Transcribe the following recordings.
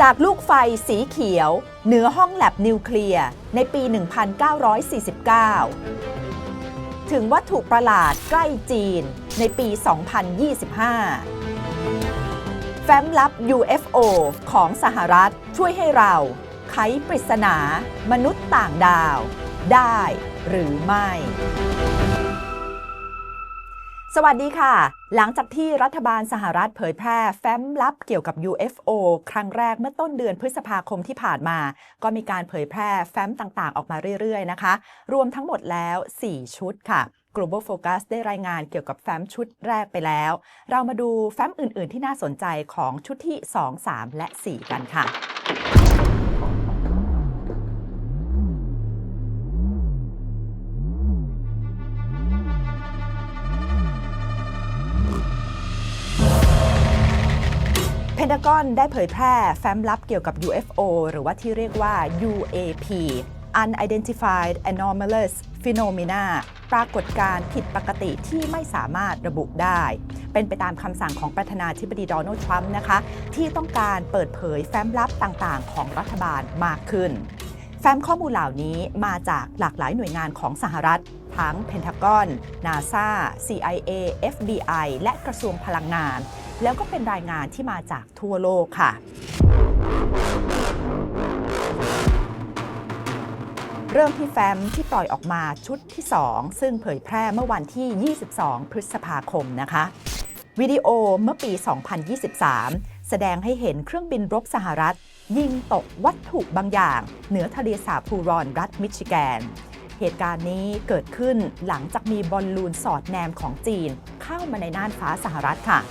จากลูกไฟสีเขียวเหนือห้องแลบนิวเคลียร์ในปี 1949 ถึงวัตถุประหลาดใกล้จีนในปี 2025 แฟ้มลับ UFO ของสหรัฐช่วยให้เราไขปริศนามนุษย์ต่างดาวได้หรือไม่ สวัสดีค่ะหลังจากที่รัฐบาลสหรัฐเผยแพร่แฟ้มลับเกี่ยวกับ UFO ครั้งแรกเมื่อต้นเดือนพฤษภาคมที่ผ่านมาก็มีการเผยแพร่แฟ้มต่างๆออกมาเรื่อยๆนะคะรวมทั้งหมดแล้ว4ชุดค่ะ Global Focus ได้รายงานเกี่ยวกับแฟ้มชุดแรกไปแล้วเรามาดูแฟ้มอื่นๆที่น่าสนใจของชุดที่2 3 และ 4 กันค่ะเพนทากอนได้เผยแพร่แฟ้มลับเกี่ยวกับ UFO หรือว่าที่เรียกว่า UAP Unidentified Anomalous Phenomena ปรากฏการณ์ผิดปกติที่ไม่สามารถระบุได้เป็นไปตามคำสั่งของประธานาธิบดีโดนัลด์ทรัมป์นะคะที่ต้องการเปิดเผยแฟ้มลับต่างๆของรัฐบาลมากขึ้นแฟ้มข้อมูลเหล่านี้มาจากหลากหลายหน่วยงานของสหรัฐทั้งเพนทากอน NASA CIA FBI และกระทรวงพลังงานแล้วก็เป็นรายงานที่มาจากทั่วโลกค่ะเริ่มที่แฟ้มที่ปล่อยออกมาชุดที่2ซึ่งเผยแพร่เมื่อวันที่ 22 พฤษภาคมนะคะวิดีโอเมื่อปี 2023 แสดงให้เห็นเครื่องบินรบสหรัฐยิงตกวัตถุบางอย่างเหนือทะเลสาบฮูรอนรัฐมิชิแกนเหตุการณ์นี้เกิดขึ้นหลังจากมีบอลลูนสอดแนมของจีนเข้ามาในน่านฟ้าสหรัฐค่ะ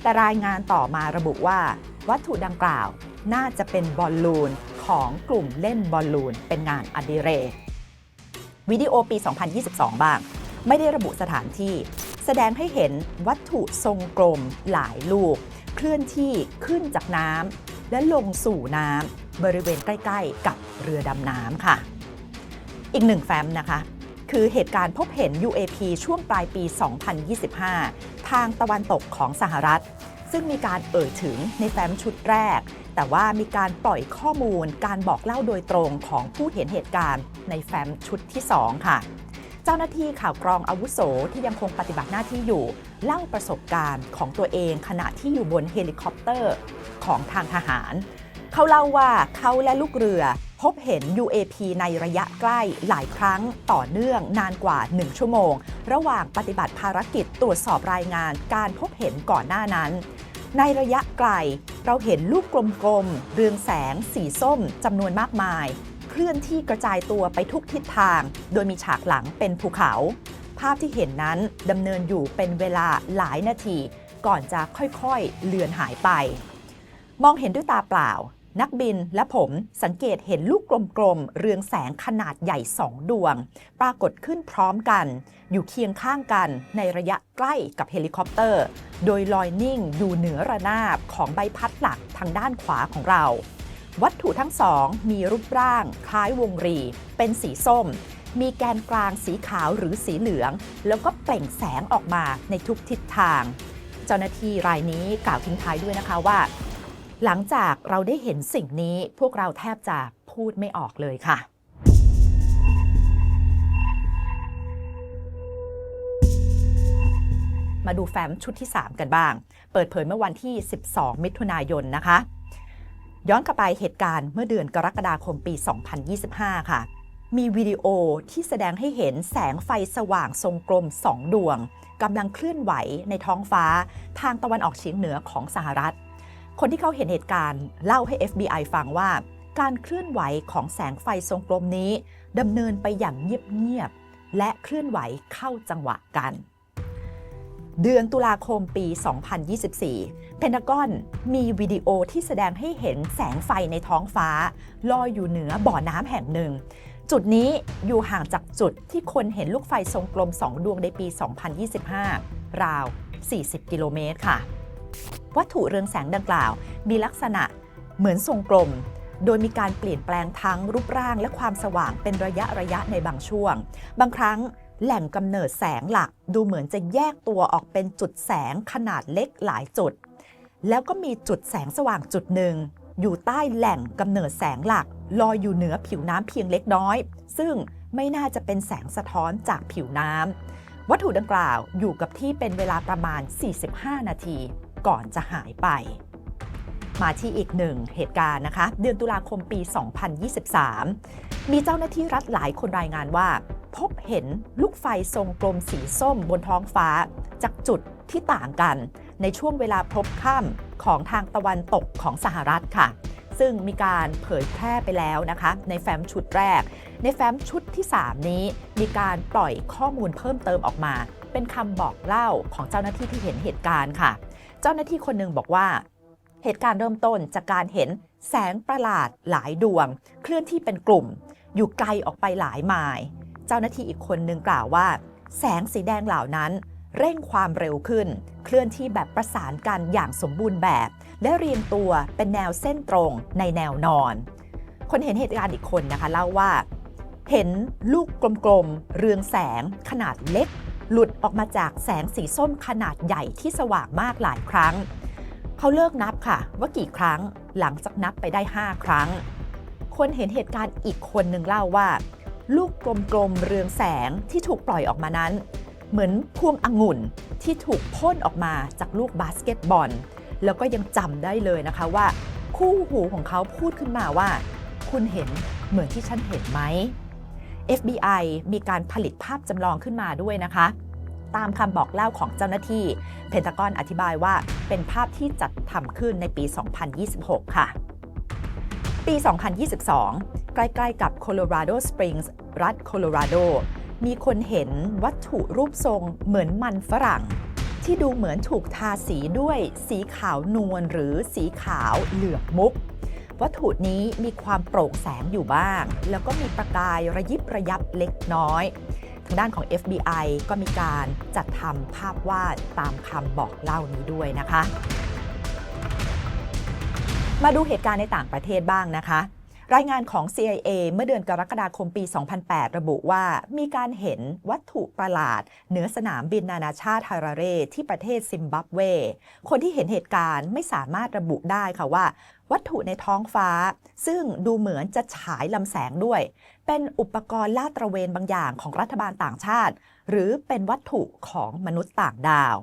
แต่รายงานต่อมาระบุว่าวัตถุดังกล่าวน่าจะเป็นบอลลูนของกลุ่มเล่นบอลลูนเป็นงานอดิเรกวิดีโอปี 2022 บ้างไม่ได้ระบุสถานที่แสดงให้เห็นวัตถุทรงกลมหลายลูกเคลื่อนที่ขึ้นจากน้ำและลงสู่น้ำบริเวณใกล้ๆกับเรือดำน้ำค่ะอีกหนึ่งแฟ้มนะคะคือเหตุการณ์พบเห็น UAP ช่วงปลายปี 2025 ทางตะวันตกของสหรัฐซึ่งมีการเอ่ยถึงในแฟ้มชุดแรกแต่ว่ามีการปล่อยข้อมูลการบอกเล่าโดยตรงของผู้เห็นเหตุการณ์ในแฟ้มชุดที่2ค่ะเจ้าหน้าที่ข่าวกรองอาวุโสที่ยังคงปฏิบัติหน้าที่อยู่เล่าประสบการณ์ของตัวเองขณะที่อยู่บนเฮลิคอปเตอร์ของทางทหารเขาเล่าว่าเขาและลูกเรือพบเห็น UAP ในระยะใกล้หลายครั้งต่อเนื่องนานกว่า1 ชั่วโมงระหว่างปฏิบัติภารกิจตรวจสอบรายงานการพบเห็นก่อนหน้านั้นในระยะไกลเราเห็นลูกกลมๆเรืองแสงสีส้มจำนวนมากมายเคลื่อนที่กระจายตัวไปทุกทิศทางโดยมีฉากหลังเป็นภูเขาภาพที่เห็นนั้นดำเนินอยู่เป็นเวลาหลายนาทีก่อนจะค่อยๆเลือนหายไปมองเห็นด้วยตาเปล่านักบินและผมสังเกตเห็นลูกกลมๆเรืองแสงขนาดใหญ่2 ดวงปรากฏขึ้นพร้อมกันอยู่เคียงข้างกันในระยะใกล้กับเฮลิคอปเตอร์โดยลอยนิ่งอยู่เหนือระนาบของใบพัดหลักทางด้านขวาของเราวัตถุทั้งสองมีรูปร่างคล้ายวงรีเป็นสีส้มมีแกนกลางสีขาวหรือสีเหลืองแล้วก็เปล่งแสงออกมาในทุกทิศทางเจ้าหน้าที่รายนี้กล่าวทิ้งท้ายด้วยนะคะว่าหลังจากเราได้เห็นสิ่งนี้พวกเราแทบจะพูดไม่ออกเลยค่ะมาดูแฟ้มชุดที่3กันบ้างเปิดเผยเมื่อวันที่12 มิถุนายนนะคะย้อนกลับไปเหตุการณ์เมื่อเดือนกรกฎาคมปี 2025 ค่ะมีวิดีโอที่แสดงให้เห็นแสงไฟสว่างทรงกลม2 ดวงกำลังเคลื่อนไหวในท้องฟ้าทางตะวันออกเฉียงเหนือของสหรัฐคนที่เขาเห็นเหตุการณ์เล่าให้ FBI ฟังว่าการเคลื่อนไหวของแสงไฟทรงกลมนี้ดำเนินไปอย่างเงียบๆและเคลื่อนไหวเข้าจังหวะกันเดือนตุลาคมปี 2024 เพนทากอนมีวิดีโอที่แสดงให้เห็นแสงไฟในท้องฟ้าลอยอยู่เหนือบ่อน้ำแห่งหนึ่งจุดนี้อยู่ห่างจากจุดที่คนเห็นลูกไฟทรงกลม2 ดวงในปี 2025 ราว 40 กิโลเมตรค่ะวัตถุเรืองแสงดังกล่าวมีลักษณะเหมือนทรงกลมโดยมีการเปลี่ยนแปลงทั้งรูปร่างและความสว่างเป็นระยะในบางช่วงบางครั้งแหล่งกำเนิดแสงหลักดูเหมือนจะแยกตัวออกเป็นจุดแสงขนาดเล็กหลายจุดแล้วก็มีจุดแสงสว่างจุดหนึ่ง อยู่ใต้แหล่งกำเนิดแสงหลักลอยอยู่เหนือผิวน้ำเพียงเล็กน้อยซึ่งไม่น่าจะเป็นแสงสะท้อนจากผิวน้ำวัตถุดังกล่าวอยู่กับที่เป็นเวลาประมาณ 45 นาทีก่อนจะหายไปมาที่อีกหนึ่งเหตุการณ์นะคะเดือนตุลาคมปี 2023 มีเจ้าหน้าที่รัฐหลายคนรายงานว่าพบเห็นลูกไฟทรงกลมสีส้มบนท้องฟ้าจากจุดที่ต่างกันในช่วงเวลาพบค่ำของทางตะวันตกของสหรัฐค่ะซึ่งมีการเผยแพร่ไปแล้วนะคะในแฟ้มชุดแรกในแฟ้มชุดที่ 3 นี้มีการปล่อยข้อมูลเพิ่มเติมออกมาเป็นคำบอกเล่าของเจ้าหน้าที่ที่เห็นเหตุการณ์ค่ะเจ้าหน้าที่คนหนึ่งบอกว่าเหตุการณ์เริ่มต้นจากการเห็นแสงประหลาดหลายดวงเคลื่อนที่เป็นกลุ่มอยู่ไกลออกไปหลายไมล์เจ้าหน้าที่อีกคนหนึ่งกล่าวว่าแสงสีแดงเหล่านั้นเร่งความเร็วขึ้นเคลื่อนที่แบบประสานกันอย่างสมบูรณ์แบบและเรียงตัวเป็นแนวเส้นตรงในแนวนอนคนเห็นเหตุการณ์อีกคนนะคะเล่าว่าเห็นลูกกลมๆเรืองแสงขนาดเล็กหลุดออกมาจากแสงสีส้มขนาดใหญ่ที่สว่างมากหลายครั้งเขาเลิกนับค่ะว่ากี่ครั้งหลังจากนับไปได้5ครั้งคนเห็นเหตุการณ์อีกคนหนึ่งเล่าว่าลูกกลมๆเรืองแสงที่ถูกปล่อยออกมานั้นเหมือนพวงองุ่นที่ถูกพ่นออกมาจากลูกบาสเกตบอลแล้วก็ยังจำได้เลยนะคะว่าคู่หูของเขาพูดขึ้นมาว่าคุณเห็นเหมือนที่ฉันเห็นไหม FBI มีการผลิตภาพจำลองขึ้นมาด้วยนะคะตามคำบอกเล่าของเจ้าหน้าที่เพนทากอนอธิบายว่าเป็นภาพที่จัดทำขึ้นในปี 2026 ค่ะปี 2022 ใกล้ๆกับโคโลราโดสปริงส์รัฐโคโลราโดมีคนเห็นวัตถุรูปทรงเหมือนมันฝรั่งที่ดูเหมือนถูกทาสีด้วยสีขาวนวลหรือสีขาวเหลือบมุกวัตถุนี้มีความโปร่งแสงอยู่บ้างแล้วก็มีประกายระยิบระยับเล็กน้อยทางด้านของ FBI ก็มีการจัดทำภาพวาดตามคำบอกเล่านี้ด้วยนะคะมาดูเหตุการณ์ในต่างประเทศบ้างนะคะรายงานของ CIA เมื่อเดือนกรกฎาคมปี 2008 ระบุว่ามีการเห็นวัตถุประหลาดเหนือสนามบินนานาชาติฮาราเรที่ประเทศซิมบับเวคนที่เห็นเหตุการณ์ไม่สามารถระบุได้ค่ะว่าวัตถุในท้องฟ้าซึ่งดูเหมือนจะฉายลำแสงด้วยเป็นอุปกรณ์ลาดตระเวนบางอย่างของรัฐบาลต่างชาติหรือเป็นวัตถุของมนุษย์ต่างดาว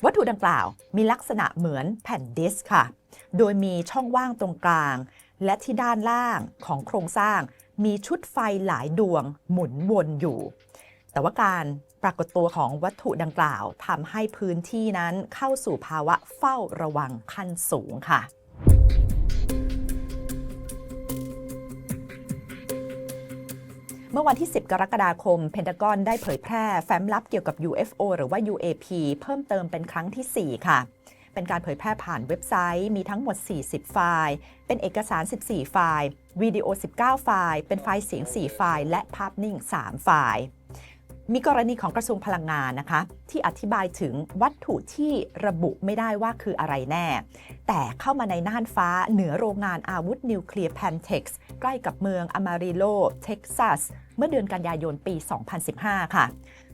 วัตถุดังกล่าวมีลักษณะเหมือนแผ่นดิสก์ค่ะโดยมีช่องว่างตรงกลางและที่ด้านล่างของโครงสร้างมีชุดไฟหลายดวงหมุนวนอยู่แต่ว่าการปรากฏตัวของวัตถุดังกล่าวทำให้พื้นที่นั้นเข้าสู่ภาวะเฝ้าระวังขั้นสูงค่ะเมื่อวันที่ 10 กรกฎาคมเพนทากอนได้เผยแพร่แฟ้มลับเกี่ยวกับ UFO หรือว่า UAP เพิ่มเติมเป็นครั้งที่ 4 ค่ะเป็นการเผยแพร่ผ่านเว็บไซต์มีทั้งหมด 40 ไฟล์เป็นเอกสาร 14 ไฟล์วิดีโอ 19 ไฟล์เป็นไฟล์เสียง 4 ไฟล์และภาพนิ่ง 3 ไฟล์มีกรณีของกระทรวงพลังงานนะคะที่อธิบายถึงวัตถุที่ระบุไม่ได้ว่าคืออะไรแน่แต่เข้ามาในน่านฟ้าเหนือโรงงานอาวุธนิวเคลียร์แพนเท็กซ์ใกล้กับเมืองอมาริโลเท็กซัสเมื่อเดือนกันยายนปี 2015 ค่ะ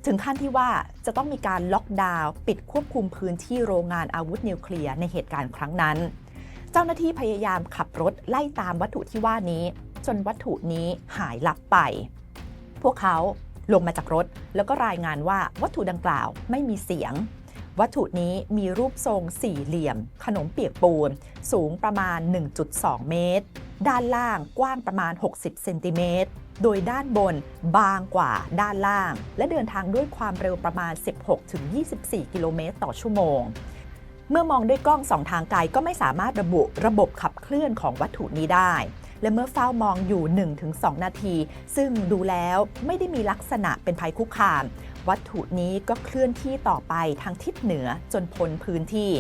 ถึงขั้นที่ว่าจะต้องมีการล็อกดาวน์ปิดควบคุมพื้นที่โรงงานอาวุธนิวเคลียร์ในเหตุการณ์ครั้งนั้นเจ้าหน้าที่พยายามขับรถไล่ตามวัตถุที่ว่านี้จนวัตถุนี้หายลับไปพวกเขาลงมาจากรถแล้วก็รายงานว่าวัตถุดังกล่าวไม่มีเสียงวัตถุนี้มีรูปทรงสี่เหลี่ยมขนมเปียกปูนสูงประมาณ 1.2 เมตรด้านล่างกว้างประมาณ60เซนติเมตรโดยด้านบนบางกว่าด้านล่างและเดินทางด้วยความเร็วประมาณ 16-24 กิโลเมตรต่อชั่วโมงเมื่อมองด้วยกล้องส่องทางไกลก็ไม่สามารถระบุระบบขับเคลื่อนของวัตถุนี้ได้และเมื่อเฝ้ามองอยู่ 1-2 นาทีซึ่งดูแล้วไม่ได้มีลักษณะเป็นภัยคุกคามวัตถุนี้ก็เคลื่อนที่ต่อไปทางทิศเหนือจนพ้นพื้นที่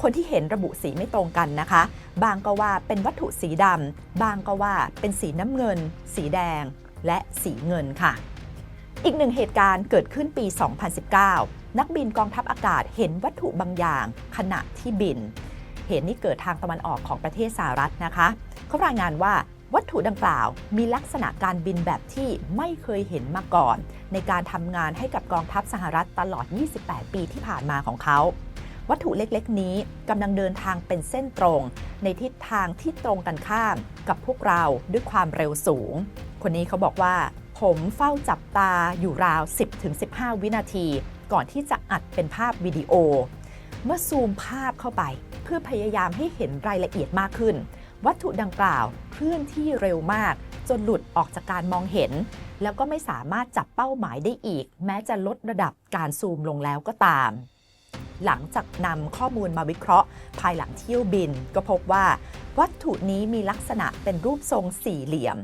คนที่เห็นระบุสีไม่ตรงกันนะคะบางก็ว่าเป็นวัตถุสีดำบางก็ว่าเป็นสีน้ำเงินสีแดงและสีเงินค่ะอีกหนึ่งเหตุการณ์เกิดขึ้นปี 2019 นักบินกองทัพอากาศเห็นวัตถุบางอย่างขณะที่บินเหตุนี้เกิดทางตะวันออกของประเทศสหรัฐนะคะเขารายงานว่าวัตถุดังกล่าวมีลักษณะการบินแบบที่ไม่เคยเห็นมาก่อนในการทำงานให้กับกองทัพสหรัฐตลอด 28 ปีที่ผ่านมาของเขา วัตถุเล็กๆนี้กำลังเดินทางเป็นเส้นตรงในทิศทางที่ตรงกันข้ามกับพวกเราด้วยความเร็วสูงคนนี้เขาบอกว่าผมเฝ้าจับตาอยู่ราว 10-15 วินาทีก่อนที่จะอัดเป็นภาพวิดีโอเมื่อซูมภาพเข้าไปเพื่อพยายามให้เห็นรายละเอียดมากขึ้นวัตถุดังกล่าวเคลื่อนที่เร็วมากจนหลุดออกจากการมองเห็นแล้วก็ไม่สามารถจับเป้าหมายได้อีกแม้จะลดระดับการซูมลงแล้วก็ตามหลังจากนำข้อมูลมาวิเคราะห์ภายหลังเที่ยวบินก็พบว่าวัตถุนี้มีลักษณะเป็นรูปทรงสี่เหลี่ยม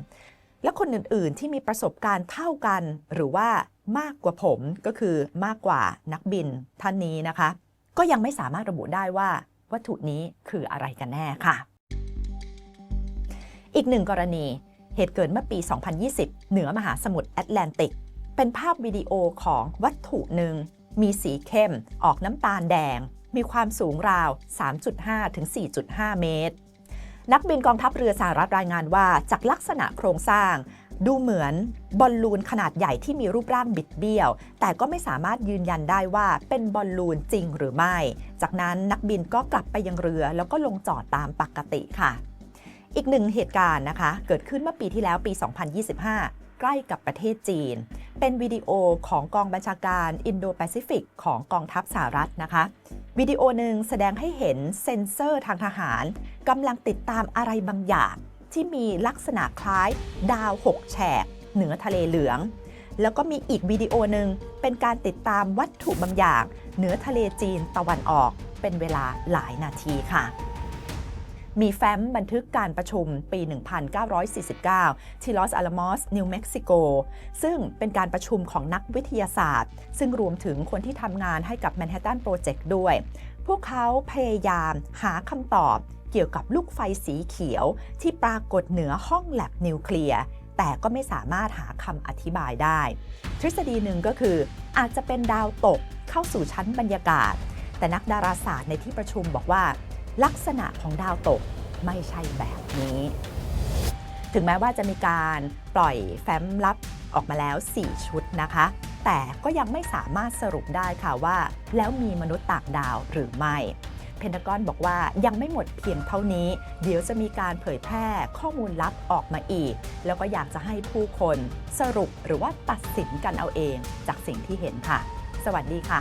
และคนอื่นๆที่มีประสบการณ์เท่ากันหรือว่ามากกว่าผมก็คือมากกว่านักบินท่านนี้นะคะก็ยังไม่สามารถระบุได้ว่าวัตถุนี้คืออะไรกันแน่ค่ะอีกหนึ่งกรณีเหตุเกิดเมื่อปี 2020 เหนือมหาสมุทรแอตแลนติกเป็นภาพวิดีโอของวัตถุหนึ่งมีสีเข้มออกน้ำตาลแดงมีความสูงราว 3.5 ถึง 4.5 เมตรนักบินกองทัพเรือสหรัฐรายงานว่าจากลักษณะโครงสร้างดูเหมือนบอลลูนขนาดใหญ่ที่มีรูปร่างบิดเบี้ยวแต่ก็ไม่สามารถยืนยันได้ว่าเป็นบอลลูนจริงหรือไม่จากนั้นนักบินก็กลับไปยังเรือแล้วก็ลงจอดตามปกติค่ะอีกหนึ่งเหตุการณ์นะคะเกิดขึ้นเมื่อปีที่แล้วปี 2025 ใกล้กับประเทศจีนเป็นวิดีโอของกองบัญชาการอินโดแปซิฟิกของกองทัพสหรัฐนะคะวิดีโอหนึ่งแสดงให้เห็นเซ็นเซอร์ทางทหารกำลังติดตามอะไรบางอย่างที่มีลักษณะคล้ายดาว6แฉกเหนือทะเลเหลืองแล้วก็มีอีกวิดีโอหนึ่งเป็นการติดตามวัตถุบางอย่างเหนือทะเลจีนตะวันออกเป็นเวลาหลายนาทีค่ะมีแฟ้มบันทึกการประชุมปี 1949 ที่ลอสอาลามอส นิวเม็กซิโกซึ่งเป็นการประชุมของนักวิทยาศาสตร์ซึ่งรวมถึงคนที่ทำงานให้กับ Manhattan Project ด้วยพวกเขาพยายามหาคำตอบเกี่ยวกับลูกไฟสีเขียวที่ปรากฏเหนือห้องแลบนิวเคลียร์แต่ก็ไม่สามารถหาคำอธิบายได้ทฤษฎีหนึ่งก็คืออาจจะเป็นดาวตกเข้าสู่ชั้นบรรยากาศแต่นักดาราศาสตร์ในที่ประชุมบอกว่าลักษณะของดาวตกไม่ใช่แบบนี้ถึงแม้ว่าจะมีการปล่อยแฟ้มลับออกมาแล้ว4ชุดนะคะแต่ก็ยังไม่สามารถสรุปได้ค่ะว่าแล้วมีมนุษย์ต่างดาวหรือไม่เพนทากอนบอกว่ายังไม่หมดเพียงเท่านี้เดี๋ยวจะมีการเผยแพร่ข้อมูลลับออกมาอีกแล้วก็อยากจะให้ผู้คนสรุปหรือว่าตัดสินกันเอาเองจากสิ่งที่เห็นค่ะสวัสดีค่ะ